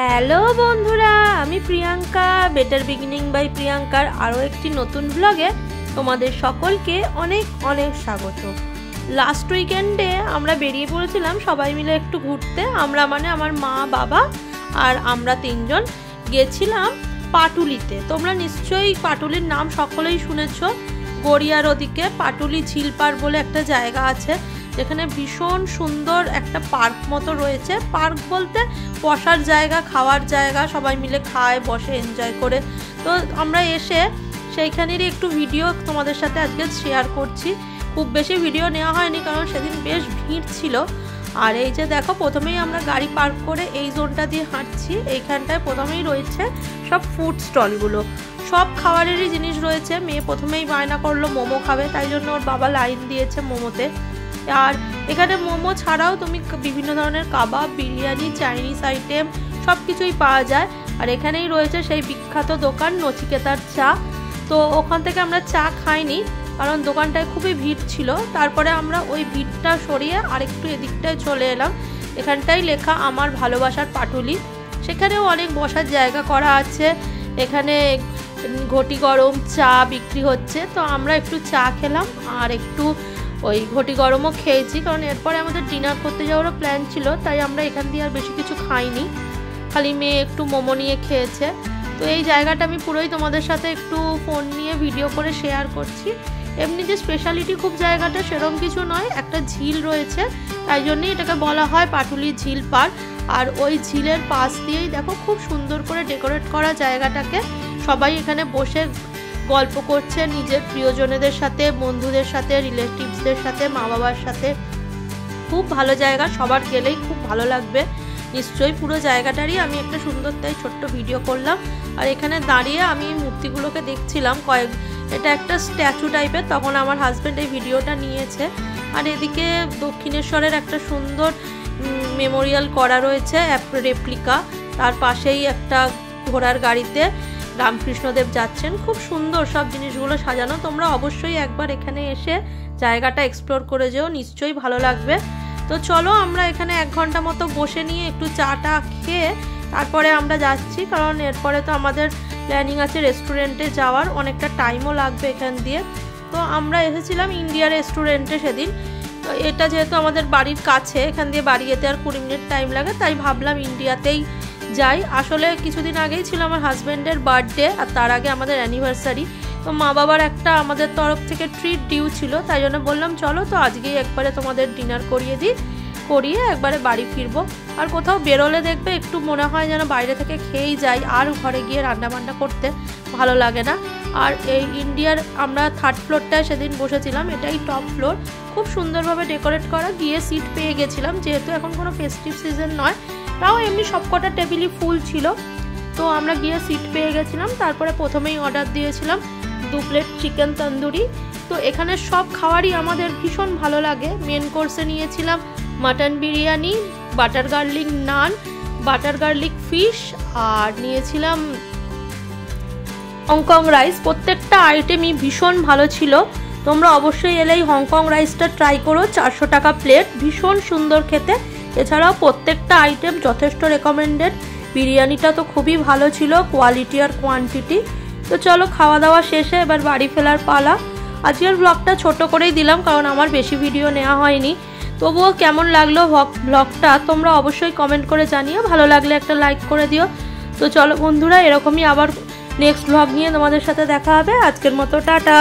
Hello বন্ধুরা, আমি Priyanka, better beginning by প্রিয়াঙ্কার আরও একটি নতুন ব্লগে তোমাদের সকলকে অনেক অনেক স্বাগত। লাস্ট উইকেন্ডে আমরা বেরিয়ে পড়েছিলাম সবাই মিলে একটু ঘুরতে। আমরা মানে আমার মা, বাবা আর আমরা তিনজন গেছিলাম পাটুলিতে। তোমরা নিশ্চয়ই পাটুলির নাম সকলেই শুনেছ। গড়িয়ার ওদিকে পাটুলি ঝিলপাড় বলে একটা জায়গা আছে, যেখানে ভীষণ সুন্দর একটা পার্ক মতো রয়েছে। পার্ক বলতে বসার জায়গা, খাওয়ার জায়গা, সবাই মিলে খায়, বসে, এনজয় করে। তো আমরা এসে সেইখানেরই একটু ভিডিও তোমাদের সাথে আজকে শেয়ার করছি। খুব বেশি ভিডিও নেওয়া হয়নি কারণ সেদিন বেশ ভিড় ছিল। আর এই যে দেখো, প্রথমেই আমরা গাড়ি পার্ক করে এই জোনটা দিয়ে হাঁটছি। এইখানটায় প্রথমেই রয়েছে সব ফুড স্টলগুলো, সব খাবারেরই জিনিস রয়েছে। মেয়ে প্রথমেই বায়না করলো মোমো খাবে, তাই জন্য ওর বাবা লাইন দিয়েছে মোমোতে। আর এখানে মোমো ছাড়াও তুমি বিভিন্ন ধরনের কাবাব, বিরিয়ানি, চাইনিজ আইটেম সব কিছুই পাওয়া যায়। আর এখানেই রয়েছে সেই বিখ্যাত দোকান নচিকেতার চা। তো ওখান থেকে আমরা চা খাইনি কারণ দোকানটায় খুবই ভিড় ছিল। তারপরে আমরা ওই ভিড়টা সরিয়ে আরেকটু এদিকটায় চলে এলাম। এখানটাই লেখা আমার ভালোবাসার পাটুলি। সেখানেও অনেক বসার জায়গা করা আছে। এখানে ঘটি গরম চা বিক্রি হচ্ছে। তো আমরা একটু চা খেলাম আর একটু ওই ঘটি গরমও খেয়েছি, কারণ এরপরে আমাদের ডিনার করতে যাওয়ারও প্ল্যান ছিল। তাই আমরা এখান দিয়ে আর বেশি কিছু খাইনি, খালি মেয়ে একটু মোমো নিয়ে খেয়েছে। তো এই জায়গাটা আমি পুরোই তোমাদের সাথে একটু ফোন নিয়ে ভিডিও করে শেয়ার করছি। এমনি যে স্পেশালিটি খুব জায়গাটা সেরকম কিছু নয়, একটা ঝিল রয়েছে, তাই জন্যই এটাকে বলা হয় পাটুলি ঝিল পাড়। আর ওই ঝিলের পাশ দিয়েই দেখো খুব সুন্দর করে ডেকোরেট করা জায়গাটাকে। সবাই এখানে বসে গল্প করছে নিজের প্রিয়জনেদের সাথে, বন্ধুদের সাথে, রিলেটিভসদের সাথে, মা বাবার সাথে। খুব ভালো জায়গা, সবার গেলেই খুব ভালো লাগবে নিশ্চয়ই। পুরো জায়গাটারই আমি একটা সুন্দর তাই ছোট্ট ভিডিও করলাম। আর এখানে দাঁড়িয়ে আমি মূর্তিগুলোকে দেখছিলাম। এটা একটা স্ট্যাচু টাইপের, তখন আমার হাজব্যান্ড এই ভিডিওটা নিয়েছে। আর এদিকে দক্ষিণেশ্বরের একটা সুন্দর মেমোরিয়াল করা রয়েছে, রেপ্লিকা। তার পাশেই একটা ঘোড়ার গাড়িতে রামকৃষ্ণদেব যাচ্ছেন। খুব সুন্দর সব জিনিসগুলো সাজানো। তোমরা অবশ্যই একবার এখানে এসে জায়গাটা এক্সপ্লোর করে যেও, নিশ্চয়ই ভালো লাগবে। তো চলো, আমরা এখানে 1 ঘন্টা মতো বসে নিয়ে একটু চাটা খেয়ে তারপরে আমরা যাচ্ছি, কারণ এরপরে তো আমাদের প্ল্যানিং আছে রেস্টুরেন্টে যাওয়ার। অনেকটা টাইমও লাগবে এখান দিয়ে। তো আমরা এসেছিলাম ইন্ডিয়া রেস্টুরেন্টে সেদিন। তো এটা যেহেতু আমাদের বাড়ির কাছে, এখান দিয়ে বাড়ি যেতে আর 20 মিনিট টাইম লাগে, তাই ভাবলাম ইন্ডিয়াতেই যাই। আসলে কিছুদিন আগেই ছিল আমার হাজব্যান্ডের বার্থডে, আর তার আগে আমাদের অ্যানিভার্সারি। তো মা বাবার একটা আমাদের তরফ থেকে ট্রিট ডিউ ছিল, তাই জন্য বললাম চলো তো আজকেই একবারে তোমাদের ডিনার করিয়ে একবারে বাড়ি ফিরবো। আর কোথাও বেরোলে দেখবে একটু মনে হয় যেন বাইরে থেকে খেয়েই যাই, আর ঘরে গিয়ে রান্না বান্না করতে ভালো লাগে না। আর এই ইন্ডিয়ার আমরা 3rd ফ্লোরটায় সেদিন বসেছিলাম, এটাই টপ ফ্লোর। খুব সুন্দরভাবে ডেকোরেট করা, গিয়ে সিট পেয়ে গেছিলাম। যেহেতু এখন কোনো ফেস্টিভ সিজন নয়, তাও এমনি সবকটা টেবিলই ফুল ছিল। তো আমরা গিয়ে সিট পেয়ে গেছিলাম। তারপরে প্রথমেই অর্ডার দিয়েছিলাম 2 প্লেট চিকেন তন্দুরি। তো এখানে সব খাবারই আমাদের ভীষণ ভালো লাগে। মেন কোর্সে নিয়েছিলাম মাটন বিরিয়ানি, বাটার গার্লিক নান, বাটার গার্লিক ফিশ, আর নিয়েছিলাম হংকং রাইস। প্রত্যেকটা আইটেমই ভীষণ ভালো ছিল। তোমরা অবশ্যই এলেই হংকং রাইসটা ট্রাই করো, 400 টাকা প্লেট, ভীষণ সুন্দর খেতে। এছাড়াও প্রত্যেকটা আইটেম যথেষ্ট রেকমেন্ডেড। বিরিয়ানিটা তো খুবই ভালো ছিল, কোয়ালিটি আর কোয়ান্টিটি। তো চলো, খাওয়া দাওয়া শেষে এবার বাড়ি ফেরার পালা। আজকের ব্লগটা ছোট করেই দিলাম কারণ আমার বেশি ভিডিও নেওয়া হয়নি। তবুও কেমন লাগলো ব্লগটা তোমরা অবশ্যই কমেন্ট করে জানিও। ভালো লাগলে একটা লাইক করে দিও। তো চলো বন্ধুরা, এরকমই আবার নেক্সট ব্লগ নিয়ে তোমাদের সাথে দেখা হবে। আজকের মতো টাটা।